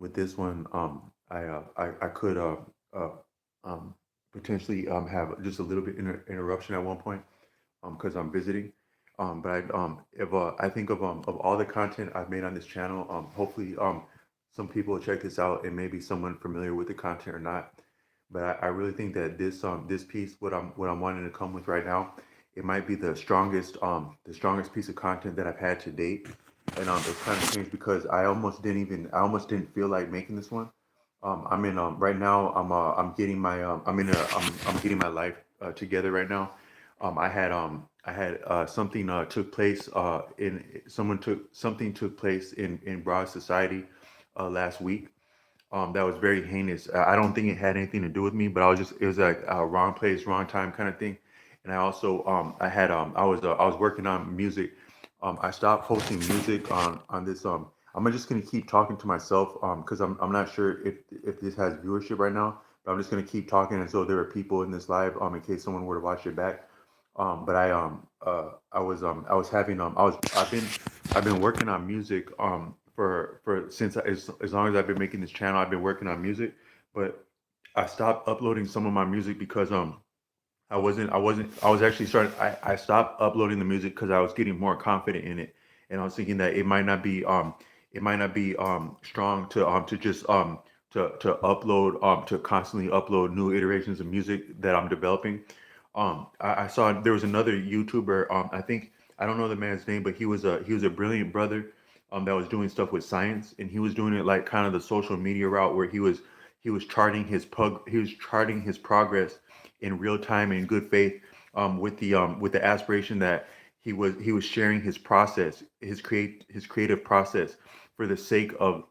with this one, I could uh, um, potentially have just a little bit interruption at one point, because I'm visiting. But if I think of all the content I've made on this channel, hopefully some people will check this out and maybe someone familiar with the content or not. But I really think that this piece, what I'm wanting to come with right now, it might be the strongest piece of content that I've had to date. And it's kind of strange because I almost didn't feel like making this one. I'm in right now I'm getting my I'm getting my life together right now. I had something took place in someone took something took place in broad society last week. That was very heinous. I don't think it had anything to do with me, but it was like wrong place, wrong time kind of thing. And I also I was working on music. I stopped posting music on this. I'm just gonna keep talking to myself because I'm not sure if this has viewership right now, but I'm just gonna keep talking as though there are people in this live in case someone were to watch it back. But I was having I've been working on music for as long as I've been making this channel. I've been working on music, but I stopped uploading some of my music because I was actually starting I stopped uploading the music because I was getting more confident in it, and I was thinking that it might not be strong to just to upload to constantly upload new iterations of music that I'm developing. I saw there was another YouTuber. I don't know the man's name, but he was a brilliant brother. That was doing stuff with science, and he was doing it like kind of the social media route where he was charting his progress in real time and in good faith, with the aspiration that he was sharing his process, his creative process for the sake of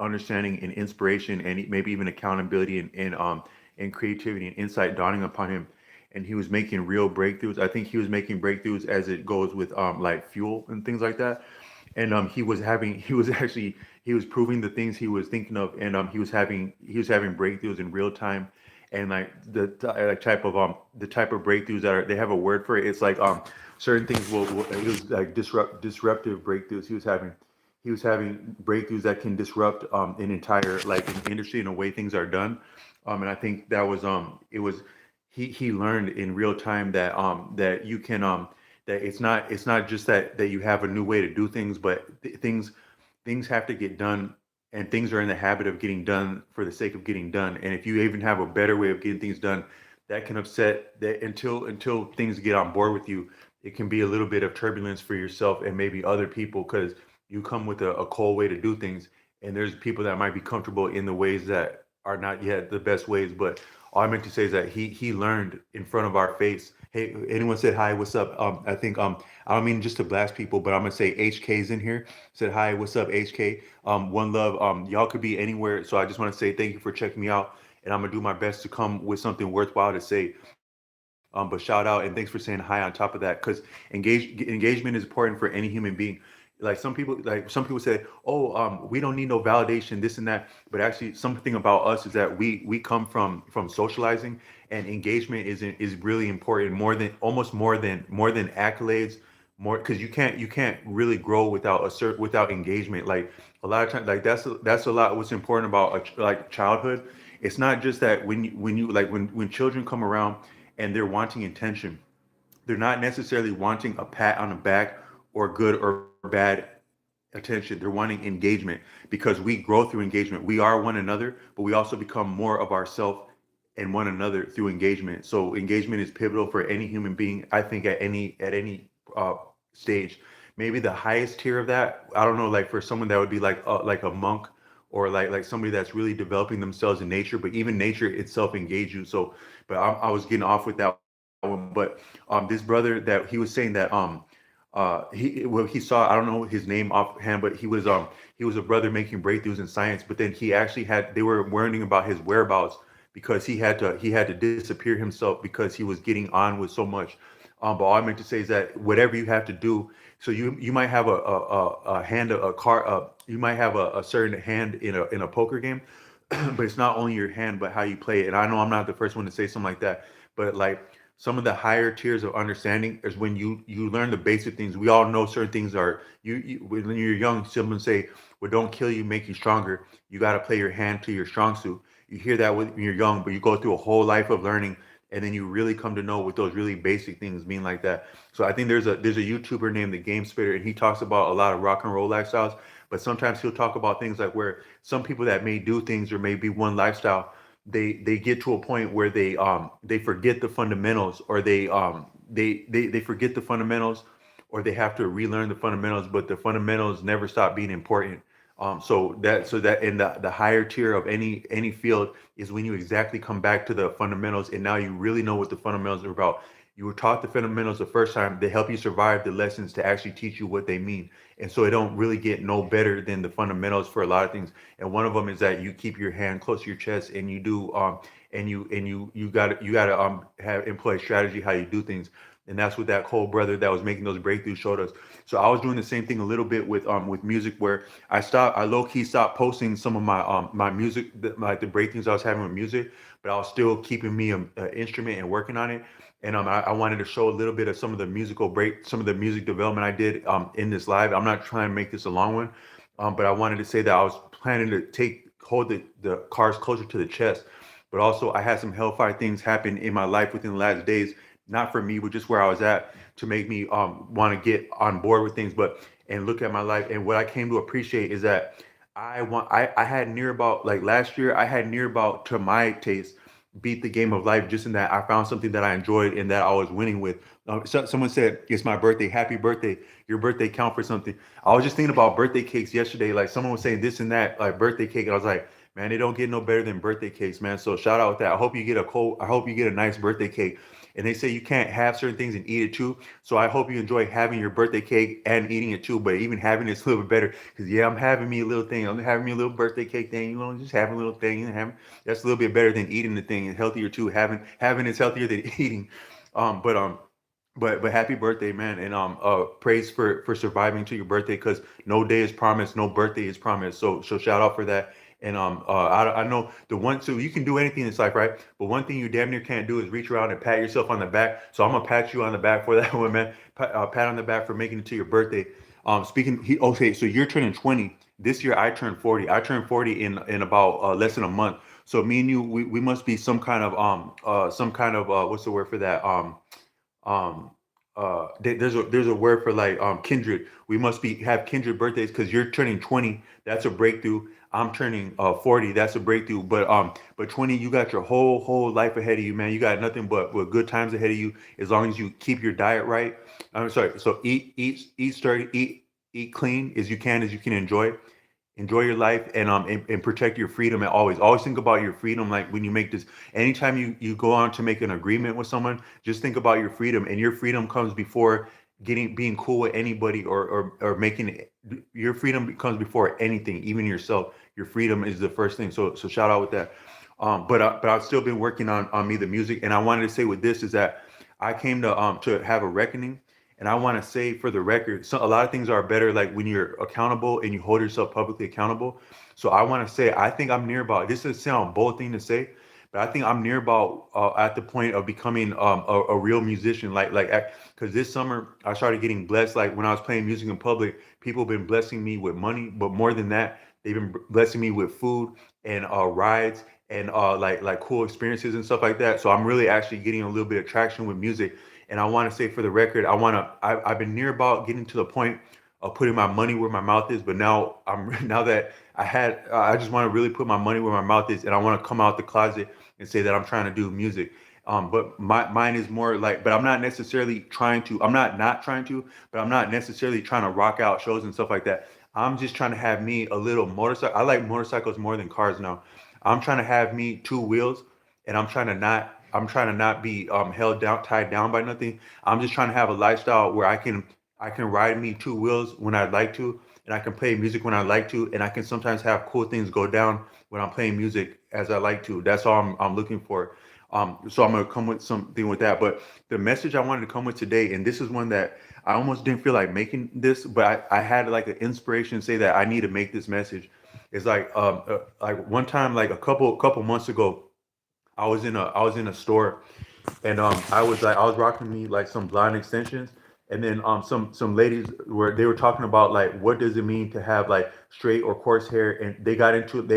understanding and inspiration and maybe even accountability and creativity and insight dawning upon him, and he was making real breakthroughs. I think he was making breakthroughs as it goes with like fuel and things like that. And he was proving the things he was thinking of, and he was having breakthroughs in real time, and like like the type of breakthroughs that are they have a word for it. It's like certain things will it was like disruptive breakthroughs. He was having breakthroughs that can disrupt an entire like an industry and the way things are done. And I think that was it was he learned in real time that that you can that it's not just that you have a new way to do things, but things have to get done, and things are in the habit of getting done for the sake of getting done. And if you even have a better way of getting things done, that can upset that until things get on board with you, it can be a little bit of turbulence for yourself and maybe other people because you come with a cold way to do things, and there's people that might be comfortable in the ways that are not yet the best ways. But all I meant to say is that he learned in front of our face. Hey, anyone said hi? What's up? I think I don't mean just to blast people, but I'm gonna say HK's in here. Said hi. What's up, HK? One love. Y'all could be anywhere, so I just want to say thank you for checking me out, and I'm gonna do my best to come with something worthwhile to say. But shout out and thanks for saying hi on top of that, because engagement is important for any human being. Like some people say, oh, we don't need no validation, this and that. But actually, something about us is that we come from socializing, and engagement is really important, more than accolades, more because you can't really grow without without engagement. Like a lot of times, like that's a lot what's important about like childhood. It's not just that when you like when children come around and they're wanting attention, they're not necessarily wanting a pat on the back or good or bad attention. They're wanting engagement because we grow through engagement. We are one another, but we also become more of ourselves and one another through engagement. So engagement is pivotal for any human being, I think, at any stage. Maybe the highest tier of that, I don't know, like for someone that would be like a monk, or like somebody that's really developing themselves in nature. But even nature itself engage you. So, but I was getting off with that one. But this brother that he was saying that he saw, I don't know his name offhand, but he was a brother making breakthroughs in science. But then he actually had they were learning about his whereabouts because he had to disappear himself because he was getting on with so much. But all I meant to say is that whatever you have to do, so you might have a hand a car you might have a certain hand in a poker game, but it's not only your hand but how you play it. And I know I'm not the first one to say something like that, but like some of the higher tiers of understanding is when you learn the basic things. We all know certain things are when you're young. Someone say, "Well, don't kill you, make you stronger." You got to play your hand to your strong suit. You hear that when you're young, but you go through a whole life of learning, and then you really come to know what those really basic things mean like that. So I think there's a YouTuber named the Game Spitter, and he talks about a lot of rock and roll lifestyles. But sometimes he'll talk about things like where some people that may do things or may be one lifestyle, they get to a point where they forget the fundamentals, or they forget the fundamentals, or they have to relearn the fundamentals, but the fundamentals never stop being important. So that in the higher tier of any field is when you exactly come back to the fundamentals, and now you really know what the fundamentals are about. You were taught the fundamentals the first time. They help you survive the lessons to actually teach you what they mean. And so it don't really get no better than the fundamentals for a lot of things. And one of them is that you keep your hand close to your chest, and you do and you got to have employ strategy how you do things. And that's what that cold brother that was making those breakthroughs showed us. So I was doing the same thing a little bit with music, where I low key stopped posting some of my music, like the breakthroughs I was having with music, but I was still keeping me a instrument and working on it. And I wanted to show a little bit of some of the music development I did in this live. I'm not trying to make this a long one, but I wanted to say that I was planning to hold the cards closer to the chest. But also, I had some hellfire things happen in my life within the last days, not for me, but just where I was at, to make me want to get on board with things, but and look at my life. And what I came to appreciate is that I had near about, like last year, I had near about, to my taste, beat the game of life, just in that I found something that I enjoyed and that I was winning with. Someone said, "It's my birthday. Happy birthday. Your birthday count for something." I was just thinking about birthday cakes yesterday. Like someone was saying this and that, like birthday cake. And I was like, man, they don't get no better than birthday cakes, man. So shout out with that. I hope you get a nice birthday cake. And they say you can't have certain things and eat it too. So I hope you enjoy having your birthday cake and eating it too. But even having it's a little bit better, because yeah, I'm having me a little thing. I'm having me a little birthday cake thing. Just having a little thing and having, that's a little bit better than eating the thing. It's healthier too. Having is healthier than eating. Um, but um, but happy birthday, man, and praise for surviving to your birthday, because no day is promised, no birthday is promised. So shout out for that. And I know the one, so you can do anything in this life, right? But one thing you damn near can't do is reach around and pat yourself on the back. So I'm gonna pat you on the back for that one, man. Pat on the back for making it to your birthday. Okay, so you're turning 20 this year. I turned 40. I turned 40 in about less than a month. So me and you, we must be some kind of what's the word for that? Um there's a word for like kindred. We must be have kindred birthdays, because you're turning 20. That's a breakthrough. I'm turning 40. That's a breakthrough. But 20, you got your whole life ahead of you, man. You got nothing but good times ahead of you, as long as you keep your diet right. I'm sorry. So eat sturdy, eat clean as you can enjoy your life, and protect your freedom. And always think about your freedom. Like when you make this, anytime you go on to make an agreement with someone, just think about your freedom. And your freedom comes before getting being cool with anybody, or making it. Your freedom comes before anything, even yourself. Your freedom is the first thing. So shout out with that. But I've still been working on me, the music. And I wanted to say with this is that I came to have a reckoning. And I want to say for the record, so a lot of things are better like when you're accountable and you hold yourself publicly accountable. So I want to say I think I'm near about, this does sound a bold thing to say, but I think I'm near about at the point of becoming a real musician. Because this summer I started getting blessed. Like when I was playing music in public, people have been blessing me with money, but more than that, they've been blessing me with food and rides and like cool experiences and stuff like that. So I'm really actually getting a little bit of traction with music. And I want to say for the record, I've been near about getting to the point of putting my money where my mouth is. But now now that I just want to really put my money where my mouth is, and I want to come out the closet and say that I'm trying to do music. But mine is more like, but I'm not necessarily trying to. I'm not trying to, but I'm not necessarily trying to rock out shows and stuff like that. I'm just trying to have me a little motorcycle. I like motorcycles more than cars now. I'm trying to have me two wheels, and I'm trying to not be held down, tied down by nothing. I'm just trying to have a lifestyle where I can ride me two wheels when I'd like to, and I can play music when I like to, and I can sometimes have cool things go down when I'm playing music as I like to. That's all I'm looking for. So I'm gonna come with something with that. But the message I wanted to come with today, and this is one that I almost didn't feel like making this, but I had like an inspiration to say that I need to make this message. It's like one time, like a couple months ago, I was in a store, and I was rocking me like some blonde extensions, and then some ladies were they were talking about like what does it mean to have like straight or coarse hair, and they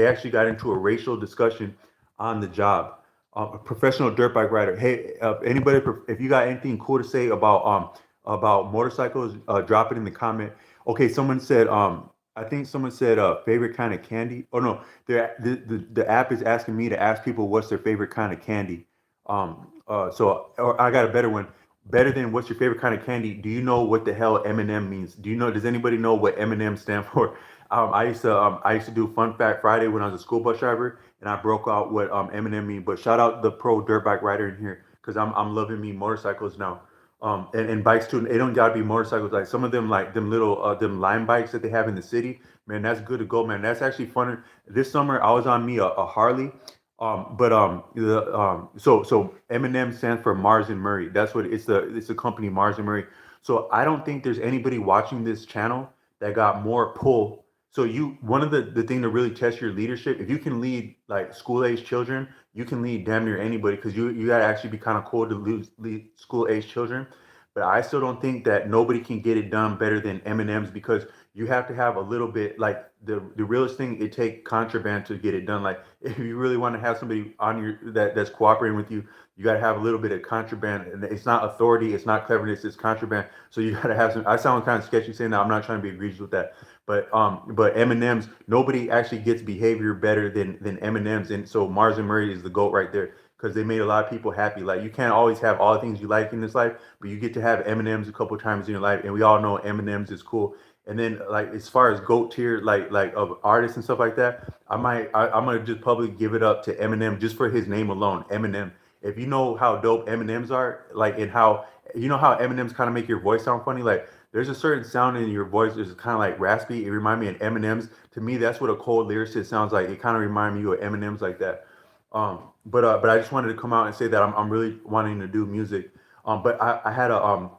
actually got into a racial discussion on the job. A professional dirt bike rider. Hey, anybody, if you got anything cool to say about motorcycles, drop it in the comment. Okay, someone said I think someone said favorite kind of candy. Oh no, the app is asking me to ask people what's their favorite kind of candy. Or I got a better one. Better than what's your favorite kind of candy? Do you know what the hell M&M means? Do you know? Does anybody know what M&M stand for? I used to do Fun Fact Friday when I was a school bus driver, and I broke out what M&M mean. But shout out the pro dirt bike rider in here because I'm loving me motorcycles now. And bikes too. They don't gotta be motorcycles. Like some of them, like them little them Lime bikes that they have in the city. Man, that's good to go, man. That's actually fun. This summer I was on me a Harley. But the so Eminem stands for Mars and Murray. That's what it's the company Mars and Murray. So I don't think there's anybody watching this channel that got more pull. So you one of the thing to really test your leadership, if you can lead like school age children, you can lead damn near anybody because you gotta actually be kind of cool to lead school age children. But I still don't think that nobody can get it done better than Eminem's because you have to have a little bit like the realest thing. It take contraband to get it done. Like if you really want to have somebody on your that's cooperating with you, you got to have a little bit of contraband. And it's not authority, it's not cleverness, it's contraband. So you got to have some. I sound kind of sketchy saying that. I'm not trying to be egregious with that. But Eminem's nobody actually gets behavior better than Eminem's, and so Mars and Murray is the goat right there because they made a lot of people happy. Like you can't always have all the things you like in this life, but you get to have M&Ms a couple times in your life, and we all know M&Ms is cool. And then like as far as goat tier like of artists and stuff like that, I'm gonna just publicly give it up to Eminem just for his name alone, Eminem. If you know how dope M&Ms are, like and how you know how M&Ms kind of make your voice sound funny, like there's a certain sound in your voice that's kind of like raspy. It reminds me of M&Ms. To me, that's what a cold lyricist sounds like. It kind of reminds me of M&Ms like that. But I just wanted to come out and say that I'm really wanting to do music. But I had a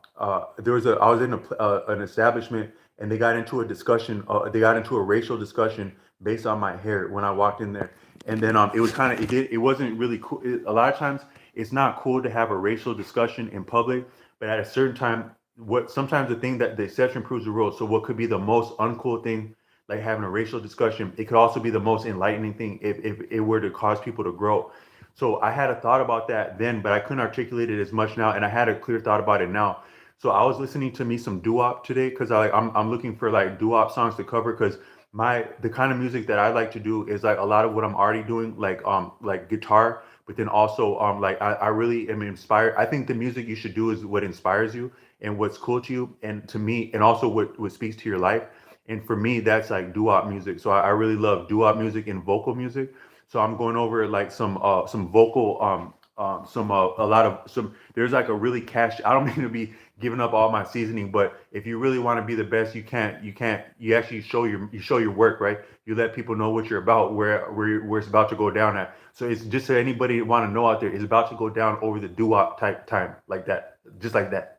there was a I was in an establishment and they got into a discussion. They got into a racial discussion based on my hair when I walked in there, and then it was kind of it wasn't really cool. A lot of times it's not cool to have a racial discussion in public, but at a certain time, what sometimes the thing that the exception proves the rule. So what could be the most uncool thing like having a racial discussion, it could also be the most enlightening thing if it were to cause people to grow. So I had a thought about that then, but I couldn't articulate it as much now, and I had a clear thought about it now. So I was listening to me some doo-wop today because I'm looking for like doo-wop songs to cover because the kind of music that I like to do is like a lot of what I'm already doing like guitar, but then also like I really am inspired. I think the music you should do is what inspires you and what's cool to you and to me and also what speaks to your life. And for me, that's like doo-wop music. So I really love doo-wop music and vocal music. So I'm going over like some vocal some a lot of some there's like a really cash. I don't mean to be giving up all my seasoning, but if you really want to be the best, you actually show your work, right? You let people know what you're about, where it's about to go down at. So it's just so anybody want to know out there, it's about to go down over the doo-wop type time like that, just like that.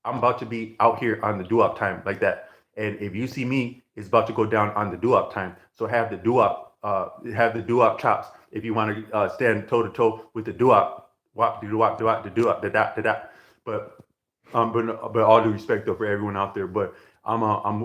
I'm about to be out here on the doo-wop time like that. And if you see me, it's about to go down on the doo-wop time. So have the doo-wop chops if you want to stand toe to toe with the doo-wop, wop, doo-wop, doo-wop, the doo-wop, da da da da. But but all due respect though for everyone out there, but I'm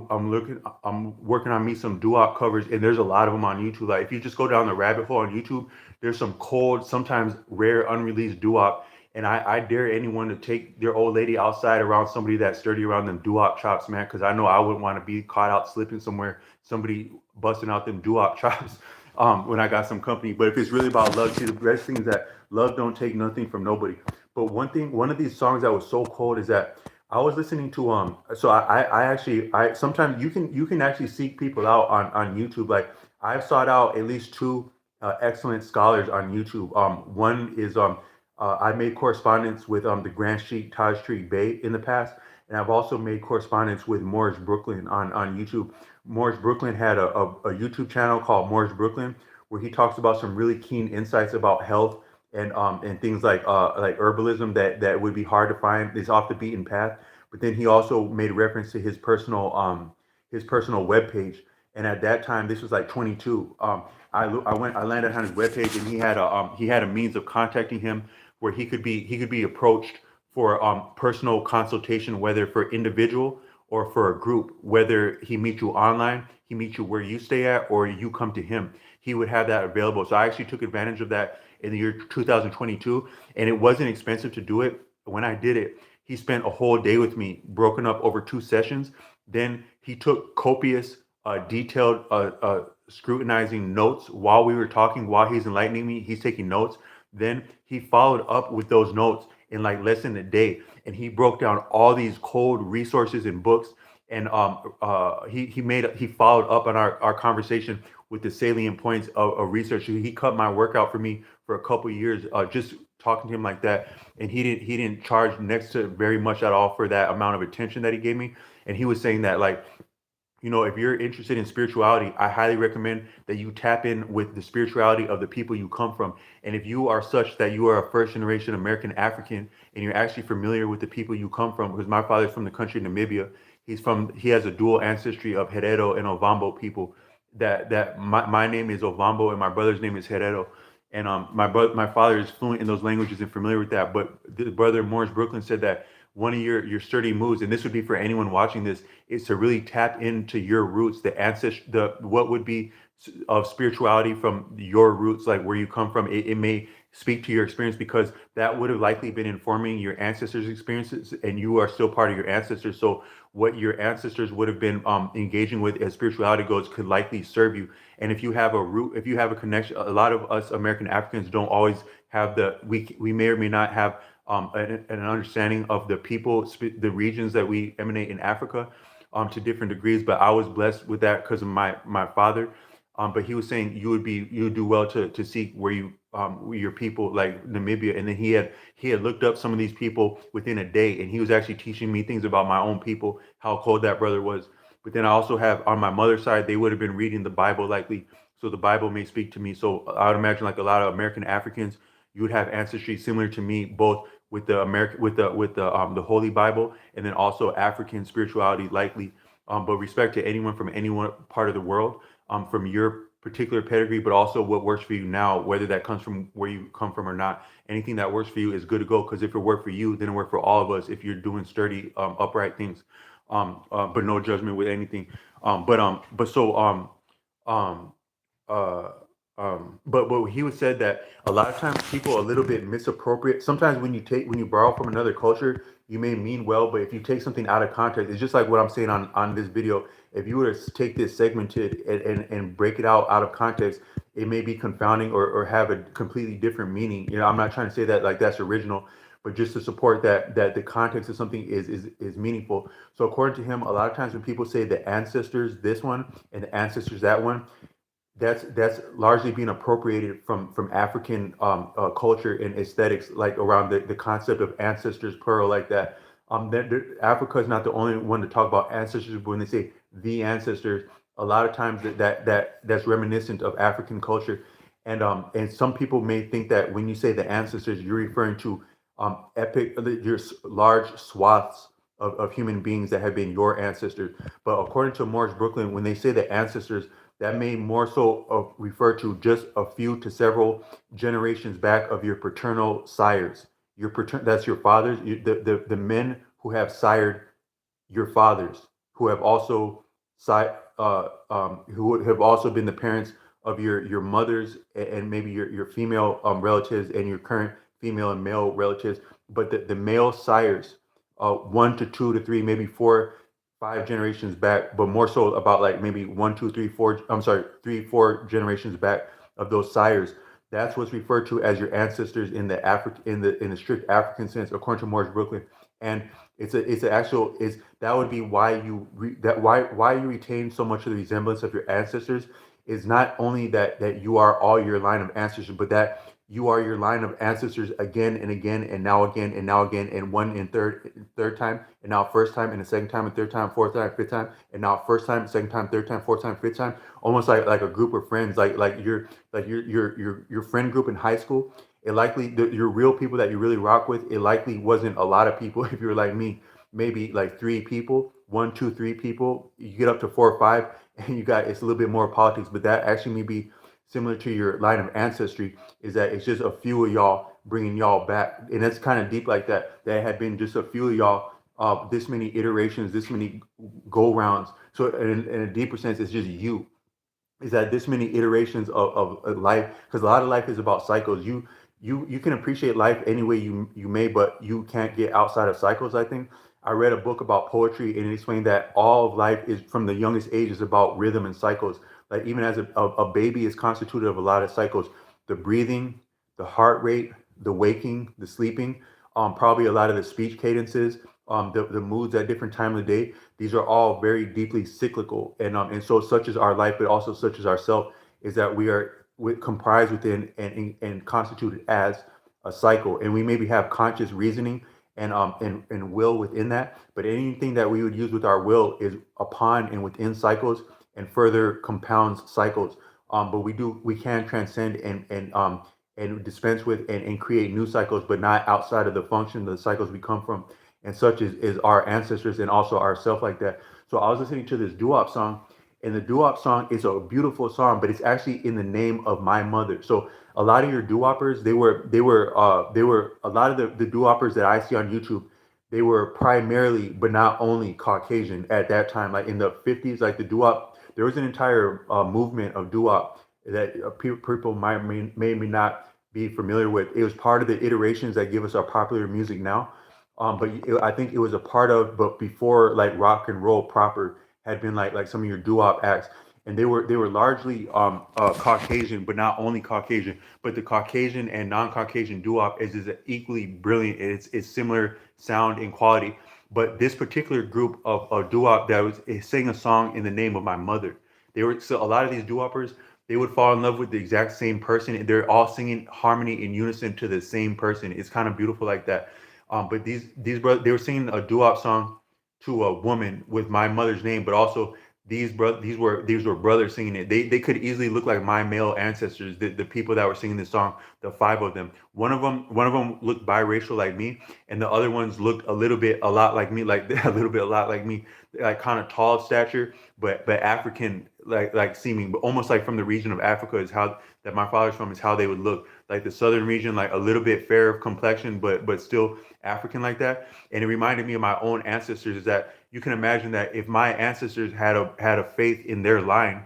working on me some doo-wop covers, and there's a lot of them on YouTube. Like if you just go down the rabbit hole on YouTube, there's some cold, sometimes rare, unreleased doo-wop. And I dare anyone to take their old lady outside around somebody that's sturdy around them doo-wop chops, man, because I know I wouldn't want to be caught out slipping somewhere, somebody busting out them doo-wop chops when I got some company. But if it's really about love, see, the best thing is that love don't take nothing from nobody. But one of these songs that was so cold is that I was listening to so I actually I sometimes you can actually seek people out on YouTube. Like I've sought out at least two excellent scholars on YouTube. One is I made correspondence with the Grand Street Taj Street Bay in the past, and I've also made correspondence with Morris Brooklyn on YouTube. Morris Brooklyn had a YouTube channel called Morris Brooklyn where he talks about some really keen insights about health and things like herbalism that would be hard to find. It's off the beaten path. But then he also made reference to his personal web page. And at that time, this was like 22. I landed on his webpage, and he had a means of contacting him where he could be approached for personal consultation, whether for individual or for a group, whether he meets you online, he meets you where you stay at, or you come to him. He would have that available. So I actually took advantage of that in the year 2022, and it wasn't expensive to do it. When I did it, he spent a whole day with me, broken up over 2 sessions. Then he took copious, detailed, scrutinizing notes while we were talking, while he's enlightening me. He's taking notes. Then he followed up with those notes in like less than a day, and he broke down all these cold resources and books. And he followed up on our conversation with the salient points of research. He cut my workout for me for a couple of years, just talking to him like that. And he didn't charge next to very much at all for that amount of attention that he gave me. And he was saying that, like, if you're interested in spirituality, I highly recommend that you tap in with the spirituality of the people you come from. And if you are such that you are a first generation American African and you're actually familiar with the people you come from, because my father's from the country Namibia, he has a dual ancestry of Herero and Ovambo people. That my name is Ovambo and my brother's name is Herero. And my father is fluent in those languages and familiar with that. But the brother Morris Brooklyn said that one of your sturdy moves, and this would be for anyone watching this, is to really tap into your roots, the ancestry, the what would be of spirituality from your roots, like where you come from. It may speak to your experience, because that would have likely been informing your ancestors' experiences, and you are still part of your ancestors. So what your ancestors would have been engaging with as spirituality goes could likely serve you. And if you have a root, if you have a connection, a lot of us American Africans don't always have we may or may not have an understanding of the people, the regions that we emanate in Africa, to different degrees. But I was blessed with that because of my father. But he was saying you would do well to seek where your people, like Namibia. And then he had looked up some of these people within a day, and he was actually teaching me things about my own people, how cold that brother was. But then I also have on my mother's side, they would have been reading the Bible likely, so the Bible may speak to me. So I would imagine, like a lot of American Africans, you would have ancestry similar to me, both with the American with the Holy Bible, and then also African spirituality likely. But respect to anyone from any one part of the world, from your particular pedigree, but also what works for you now, whether that comes from where you come from or not. Anything that works for you is good to go, because if it worked for you, then it worked for all of us if you're doing sturdy, upright things. But no judgment with anything. But so um, uh, but he was said that a lot of times people are a little bit misappropriate. Sometimes when you borrow from another culture, you may mean well, but if you take something out of context, it's just like what I'm saying on this video. If you were to take this segmented and break it out of context, it may be confounding, or have a completely different meaning. I'm not trying to say that like that's original, but just to support that the context of something is meaningful. So according to him, a lot of times when people say the ancestors this one and the ancestors that one, that's largely being appropriated from African culture and aesthetics, like around the concept of ancestors plural, like that. Africa is not the only one to talk about ancestors, but when they say the ancestors, a lot of times that's reminiscent of African culture. And some people may think that when you say the ancestors, you're referring to epic, your large swaths of human beings that have been your ancestors. But according to Morris Brooklyn, when they say the ancestors, that may more so refer to just a few to several generations back of your paternal sires. That's your fathers, the men who have sired your fathers, who have also who have also been the parents of your mothers, and maybe your female relatives, and your current female and male relatives. But the male sires, 1 to 2 to 3, maybe 4, 5 generations back, but more so about like maybe 1, 2, 3, 4. I'm sorry, 3, 4 generations back of those sires. That's what's referred to as your ancestors in the in the strict African sense, according to Morris Brooklyn. And it's an actual is that would be why you retain so much of the resemblance of your ancestors, is not only that you are all your line of ancestors, but that you are your line of ancestors again and again, and now again and now again, and one and third time, and now first time, and the second time, and third time, fourth time, fifth time, and now first time, second time, third time, fourth time, fifth time. Almost like a group of friends, your friend group in high school. It likely your real people that you really rock with. It likely wasn't a lot of people. If you're like me, maybe like 3 people, 1, 2, 3 people. You get up to 4 or 5, and you got it's a little bit more politics. But that actually may be similar to your line of ancestry, is that it's just a few of y'all bringing y'all back, and that's kind of deep like that. That had been just a few of y'all, this many iterations, this many go rounds. So in a deeper sense, it's just you, is that this many iterations of life, because a lot of life is about cycles. You can appreciate life any way you may, but you can't get outside of cycles. I think I read a book about poetry, and it explained that all of life is, from the youngest age, is about rhythm and cycles. Like even as a baby is constituted of a lot of cycles: the breathing, the heart rate, the waking, the sleeping, probably a lot of the speech cadences, the moods at different time of the day. These are all very deeply cyclical, and so such is our life, but also such is ourself. Is that we are comprised within and constituted as a cycle, and we maybe have conscious reasoning and will within that, but anything that we would use with our will is upon and within cycles and further compounds cycles. But we can transcend and dispense with and create new cycles, but not outside of the function of the cycles we come from, and such is our ancestors and also ourself like that. So I was listening to this doo-wop song, and the doo-wop song is a beautiful song, but it's actually in the name of my mother. So a lot of your doo-woppers, they were a lot of the doo-woppers that I see on YouTube, they were primarily but not only Caucasian at that time. Like in the 50s, like the doo-wop, there was an entire movement of doo-wop that people may not be familiar with. It was part of the iterations that give us our popular music now. But I think it was a part of, but before like rock and roll proper had been like some of your doo-wop acts, and they were largely Caucasian, but not only Caucasian, but the Caucasian and non-Caucasian doo-wop is equally brilliant. It's similar sound and quality, but this particular group of doo-wop that was sang a song in the name of my mother. They were, so a lot of these doo-woppers, they would fall in love with the exact same person, and they're all singing harmony in unison to the same person. It's kind of beautiful like that. But these brothers, they were singing a doo-wop song to a woman with my mother's name, but also these were brothers singing it. They could easily look like my male ancestors, the people that were singing this song, the five of them. One of them looked biracial like me, and the other ones looked a lot like me, like a little bit a lot like me, like kind of tall stature, but African like seeming, but almost like from the region of Africa is how that my father's from, is how they would look. Like the southern region, like a little bit fair of complexion, but still African like that. And it reminded me of my own ancestors. Is that you can imagine that if my ancestors had a faith in their line,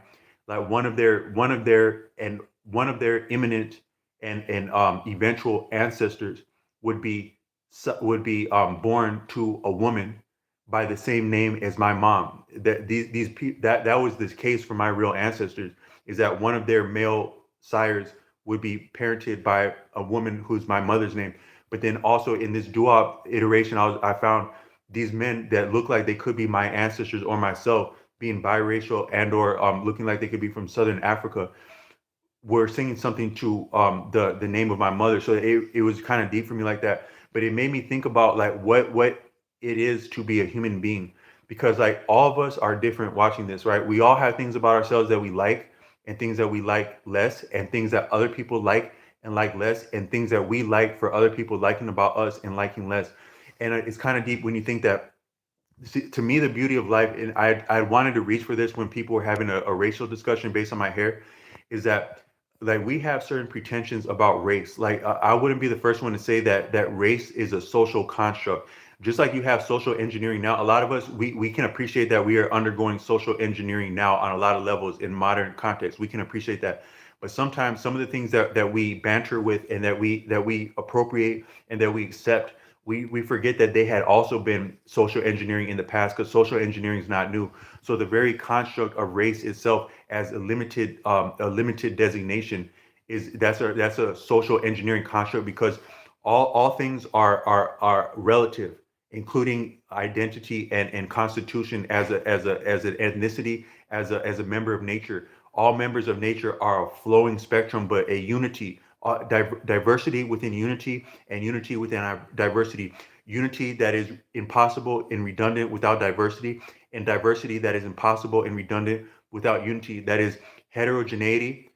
like one of their imminent and eventual ancestors would be born to a woman by the same name as my mom. That that was this case for my real ancestors, is that one of their male sires would be parented by a woman who's my mother's name. But then also in this duop iteration, I found these men that look like they could be my ancestors or myself, being biracial and or looking like they could be from Southern Africa, were singing something to the name of my mother. So it was kind of deep for me like that. But it made me think about like what it is to be a human being, because like all of us are different watching this, right? We all have things about ourselves that we like, and things that we like less, and things that other people like and like less, and things that we like for other people liking about us and liking less. And it's kind of deep when you think that. See, to me, the beauty of life, and I wanted to reach for this when people were having a racial discussion based on my hair, is that like we have certain pretensions about race. Like I wouldn't be the first one to say that race is a social construct. Just like you have social engineering now, a lot of us we can appreciate that we are undergoing social engineering now on a lot of levels in modern context. We can appreciate that. But sometimes some of the things that we banter with and that we appropriate and that we accept, we forget that they had also been social engineering in the past, because social engineering is not new. So the very construct of race itself as a limited designation, is that's a social engineering construct, because all things are relative, including identity and constitution as an ethnicity, as a member of nature. All members of nature are a flowing spectrum, but a unity, diversity within unity, and unity within our diversity. Unity that is impossible and redundant without diversity, and diversity that is impossible and redundant without unity. That is heterogeneity,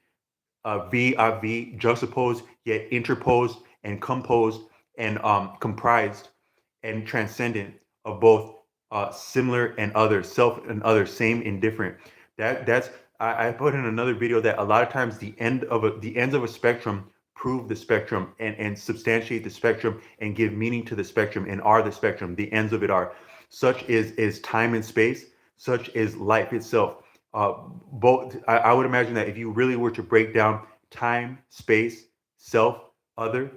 vis-a-vis, juxtaposed yet interposed and composed and comprised and transcendent of both similar and other, self and other, same and different. That's I put in another video that a lot of times the ends of a spectrum prove the spectrum and substantiate the spectrum and give meaning to the spectrum and are the spectrum. The ends of it are such is time and space, such is life itself. Both I would imagine that if you really were to break down time, space, self, other,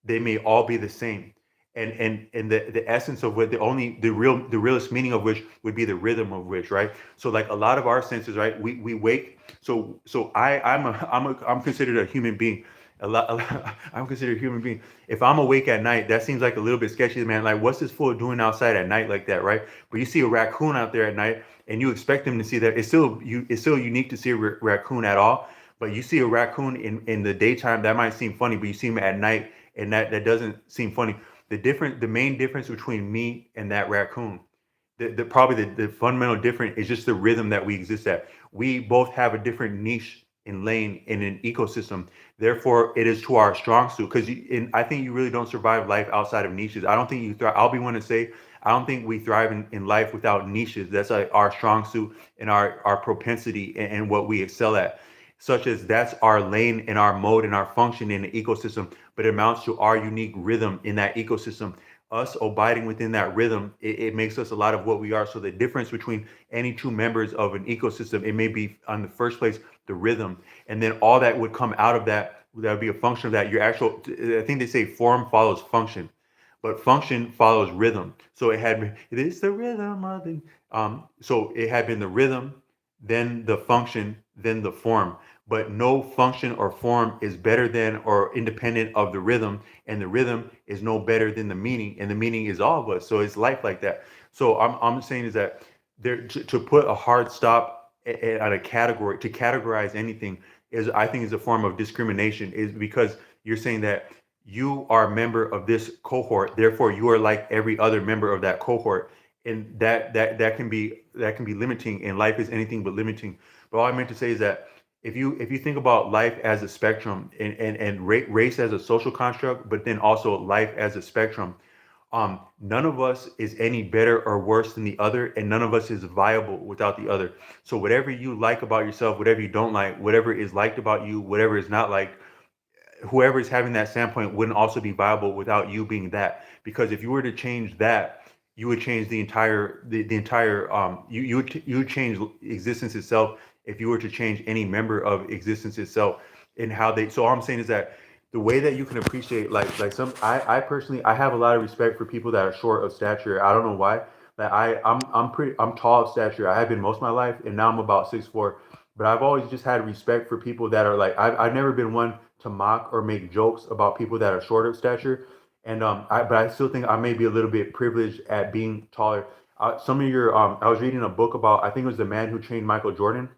they may all be the same. And the essence of what the realest meaning of which would be the rhythm of which, right? So like a lot of our senses, right? We wake. So I'm considered a human being. I'm considered a human being. If I'm awake at night, that seems like a little bit sketchy, man. Like, what's this fool doing outside at night like that, right? But you see a raccoon out there at night, and you expect them to see that. It's still unique to see a raccoon at all. But you see a raccoon in the daytime, that might seem funny, but you see him at night, and that doesn't seem funny. The main difference between me and that raccoon, probably the fundamental difference is just the rhythm that we exist at. We both have a different niche and lane in an ecosystem. Therefore, it is to our strong suit because I think you really don't survive life outside of niches. I don't think you thrive. I'll be one to say I don't think we thrive in life without niches. That's like our strong suit and our propensity and what we excel at. Such as that's our lane and our mode and our function in the ecosystem, but it amounts to our unique rhythm in that ecosystem. Us abiding within that rhythm, it makes us a lot of what we are. So the difference between any two members of an ecosystem, it may be on the first place the rhythm, and then all that would come out of that would be a function of that. Your actual, I think they say form follows function, but function follows rhythm. So it's the rhythm of the so it had been the rhythm, then the function, then the form. But no function or form is better than or independent of the rhythm, and the rhythm is no better than the meaning, and the meaning is all of us. So it's life like that. So I'm saying is that to put a hard stop at a category, to categorize anything is, I think, is a form of discrimination, is because you're saying that you are a member of this cohort, therefore you are like every other member of that cohort, and that can be limiting, and life is anything but limiting. But all I meant to say is that if you think about life as a spectrum, and race as a social construct, but then also life as a spectrum, none of us is any better or worse than the other, and none of us is viable without the other. So whatever you like about yourself, whatever you don't like, whatever is liked about you, whatever is not liked, whoever is having that standpoint wouldn't also be viable without you being that. Because if you were to change that, you would change the entire you would change existence itself if you were to change any member of existence itself, and how they. So all I'm saying is that the way that you can appreciate, like some, I personally, I have a lot of respect for people that are short of stature. I don't know why. Like I'm tall of stature. I have been most of my life, and now I'm about 6'4". But I've always just had respect for people that are like, I've never been one to mock or make jokes about people that are short of stature. And but I still think I may be a little bit privileged at being taller. Some of your, I was reading a book about, I think it was the man who trained Michael Jordan,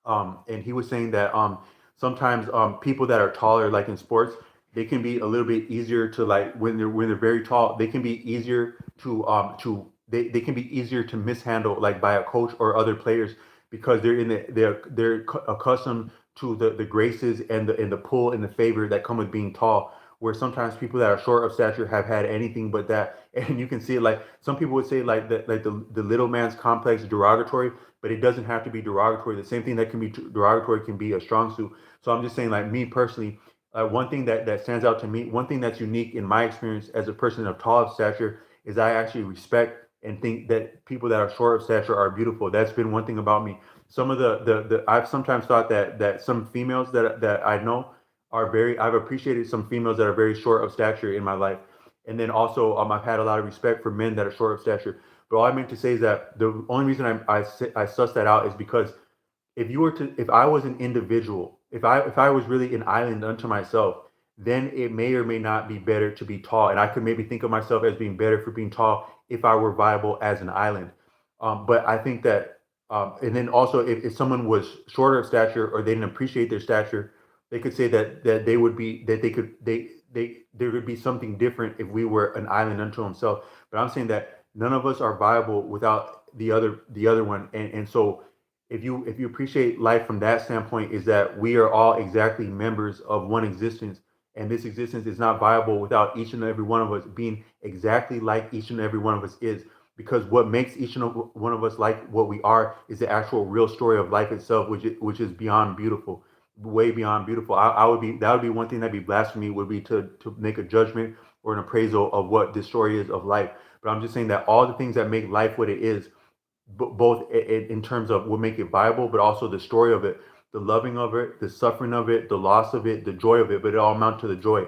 and he was saying that sometimes people that are taller, like in sports, they can be a little bit easier to, like, when they're very tall, they can be easier they can be easier to mishandle, like by a coach or other players, because they're accustomed to the graces and the pull and the favor that come with being tall. Where sometimes people that are short of stature have had anything but that, and you can see it. Like some people would say, like the little man's complex derogatory, but it doesn't have to be derogatory. The same thing that can be derogatory can be a strong suit. So I'm just saying, like me personally, one thing that stands out to me, one thing that's unique in my experience as a person of tall stature, is I actually respect and think that people that are short of stature are beautiful. That's been one thing about me. Some of the I've sometimes thought that some females that I know are very. I've appreciated some females that are very short of stature in my life, and then also I've had a lot of respect for men that are short of stature. But all I meant to say is that the only reason I suss that out is because if I was an individual, if I was really an island unto myself, then it may or may not be better to be tall, and I could maybe think of myself as being better for being tall if I were viable as an island. But I think that, and then also if someone was shorter of stature or they didn't appreciate their stature, they could say that they would be that they could they there would be something different if we were an island unto himself. But I'm saying that none of us are viable without the other one, and so if you appreciate life from that standpoint, is that we are all exactly members of one existence, and this existence is not viable without each and every one of us being exactly like each and every one of us is. because what makes each and one of us like what we are is the actual real story of life itself, which is beyond beautiful, way beyond beautiful. I would be that would be one thing that'd be blasphemy, would be to make a judgment or an appraisal of what the story is of life. But I'm just saying that all the things that make life what it is, both in terms of what make it viable, but also the story of it, the loving of it, the suffering of it, the loss of it, the joy of it, but it all amount to the joy.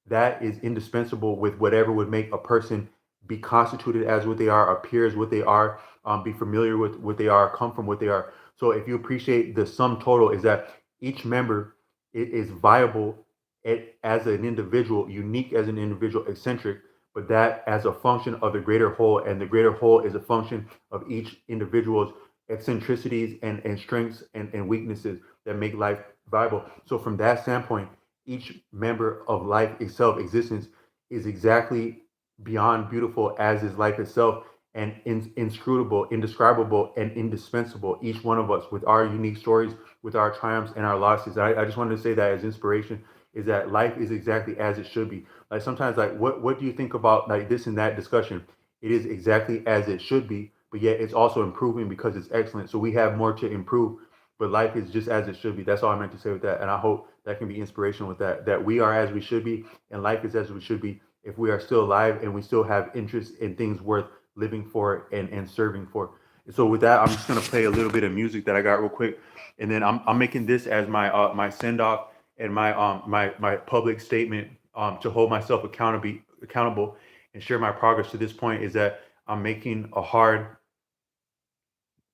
That is indispensable with whatever would make a person be constituted as what they are, appear as what they are, be familiar with what they are, come from what they are. So if you appreciate the sum total is that each member is viable as an individual, unique as an individual, eccentric, but that as a function of the greater whole, and the greater whole is a function of each individual's eccentricities and strengths and weaknesses that make life viable. So from that standpoint, each member of life itself, existence, is exactly beyond beautiful as is life itself, and inscrutable, indescribable, and indispensable. Each one of us with our unique stories, with our triumphs and our losses. I just wanted to say that as inspiration, is that life is exactly as it should be. Like sometimes, like what do you think about like this and that discussion? It is exactly as it should be, but yet it's also improving because it's excellent. So we have more to improve, but life is just as it should be. That's all I meant to say with that. And I hope that can be inspirational with that, that we are as we should be and life is as we should be if we are still alive and we still have interest in things worth living for and serving for. So with that, I'm just gonna play a little bit of music that I got real quick, and then I'm making this as my send off and my public statement to hold myself accountable and share my progress to this point, is that I'm making a hard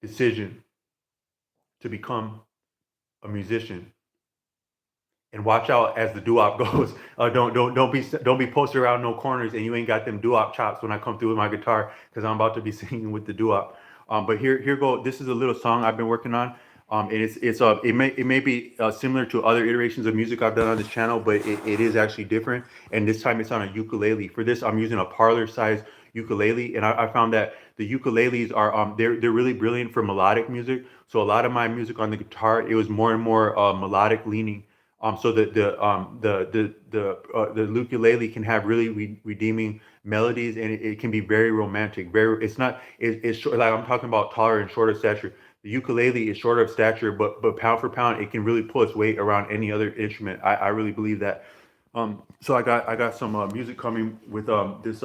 decision to become a musician. And watch out as the doo-wop goes. Don't be posted around no corners and you ain't got them doo-wop chops when I come through with my guitar, because I'm about to be singing with the doo-wop. But here go. This is a little song I've been working on. And it may be similar to other iterations of music I've done on this channel, but it is actually different. And this time it's on a ukulele. For this, I'm using a parlor size ukulele, and I found that the ukuleles are they're really brilliant for melodic music. So a lot of my music on the guitar, it was more and more melodic leaning, so that the ukulele can have really redeeming melodies, and it can be very romantic. It's not it's short, like I'm talking about taller and shorter stature. The ukulele is shorter of stature, but pound for pound, it can really pull its weight around any other instrument. I really believe that. So I got some music coming with this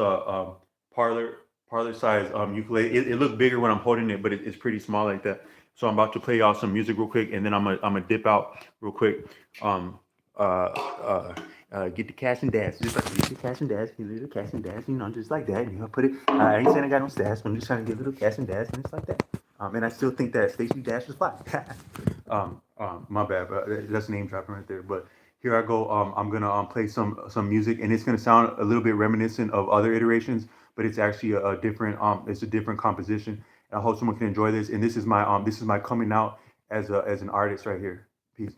parlor parlor size ukulele. It looks bigger when I'm holding it, but it's pretty small like that. So I'm about to play y'all some music real quick, and then I'm gonna dip out real quick. Um, get the cash and dash, just like get the cash and dash, get a little cash and dash, just like that. Put it. I ain't saying I got no stash, but I'm just trying to get a little cash and dash, and it's like that. And I still think that Stacey Dash is fly. My bad, but that's name dropping right there. But here I go. I'm gonna play some music, and it's gonna sound a little bit reminiscent of other iterations, but it's actually a different it's a different composition. And I hope someone can enjoy this. And this is my coming out as an artist right here. Peace.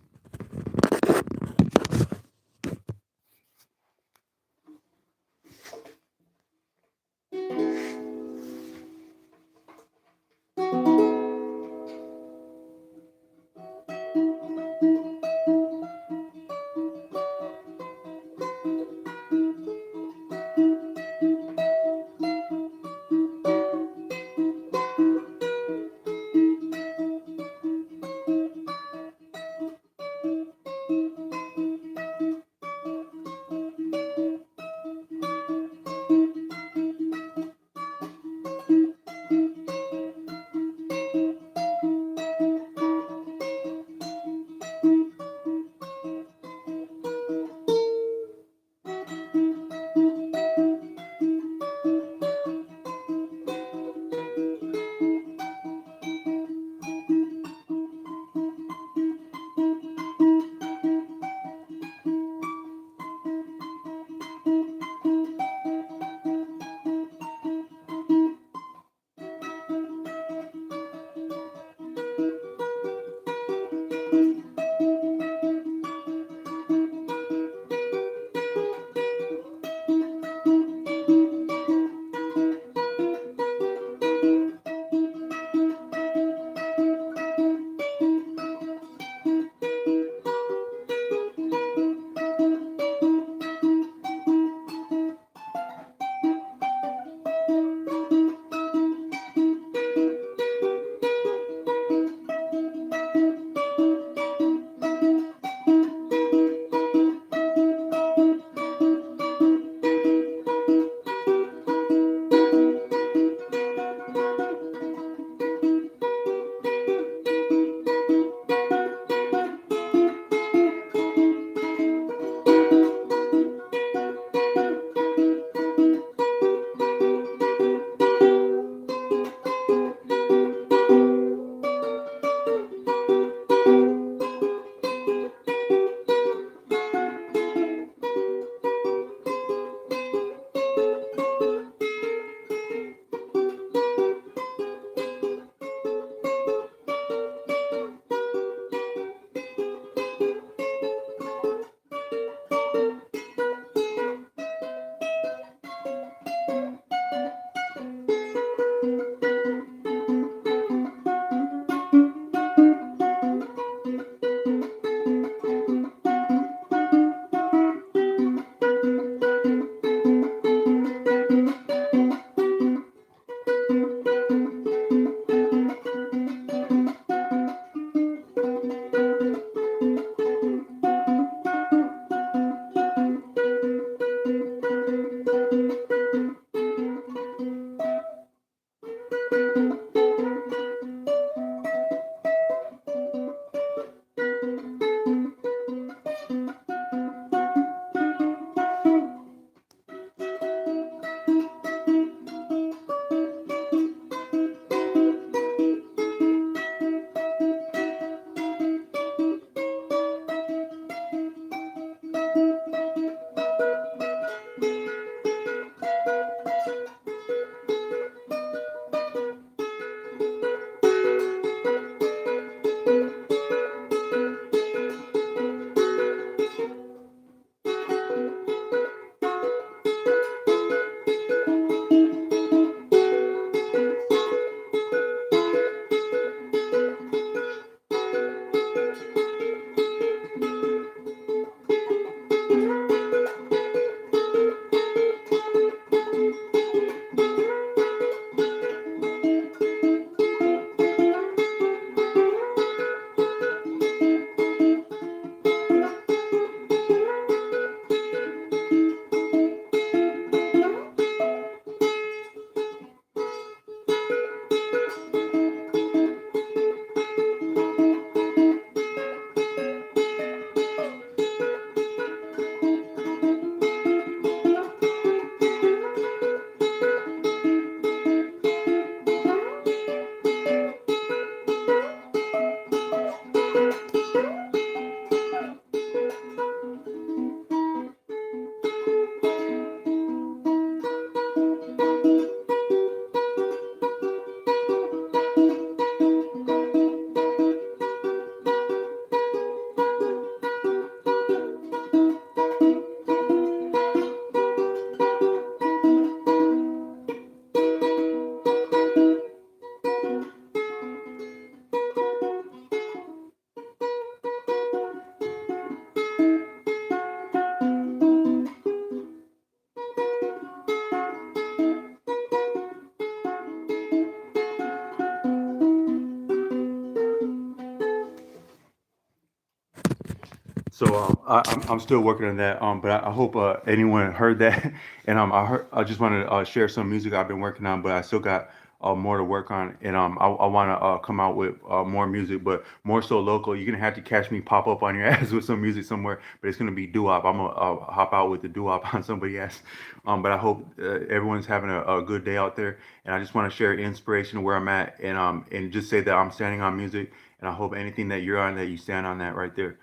So I'm still working on that. But I hope anyone heard that. And I just wanted to share some music I've been working on, but I still got more to work on. And I want to come out with more music, but more so local. You're gonna have to catch me pop up on your ass with some music somewhere, but it's gonna be doo-wop. I'm gonna hop out with the doo-wop on somebody else. But I hope everyone's having a good day out there. And I just want to share inspiration where I'm at, and just say that I'm standing on music. And I hope anything that you're on, that you stand on that right there.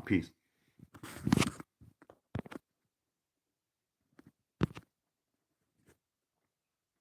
Peace.